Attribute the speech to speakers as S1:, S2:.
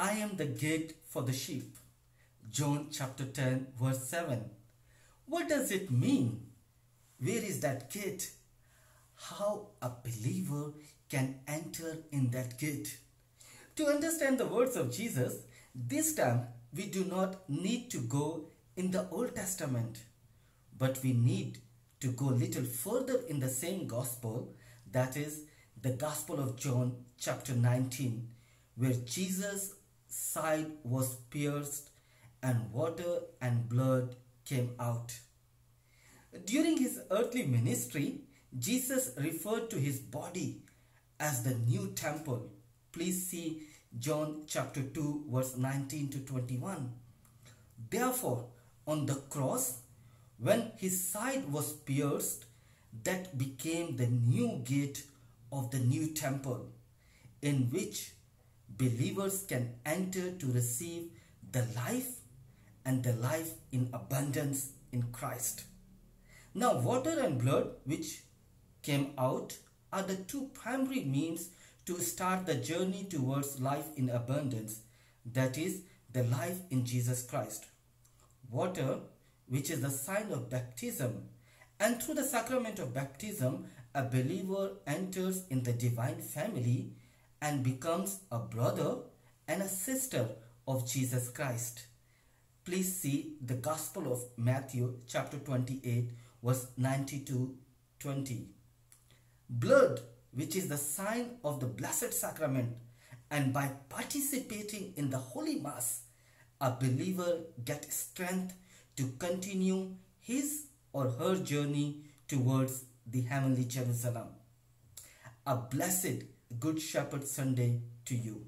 S1: I am the gate for the sheep. John chapter 10 verse 7. What does it mean? Where is that gate? How a believer can enter in that gate? To understand the words of Jesus, this time we do not need to go in the Old Testament, but we need to go little further in the same gospel, that is the Gospel of John chapter 19, where Jesus' side was pierced and water and blood came out. During his earthly ministry, Jesus referred to his body as the new temple. Please see John chapter 2 verse 19 to 21. Therefore, on the cross, when his side was pierced, that became the new gate of the new temple, in which believers can enter to receive the life and the life in abundance in Christ. Now, water and blood which came out are the two primary means to start the journey towards life in abundance, that is, the life in Jesus Christ. Water, which is the sign of baptism, and through the sacrament of baptism, a believer enters in the divine family and becomes a brother and a sister of Jesus Christ. Please see the Gospel of Matthew chapter 28 verse 90-20. Blood, which is the sign of the Blessed Sacrament, and by participating in the Holy Mass, a believer gets strength to continue his or her journey towards the heavenly Jerusalem. A blessed Good Shepherd Sunday to you.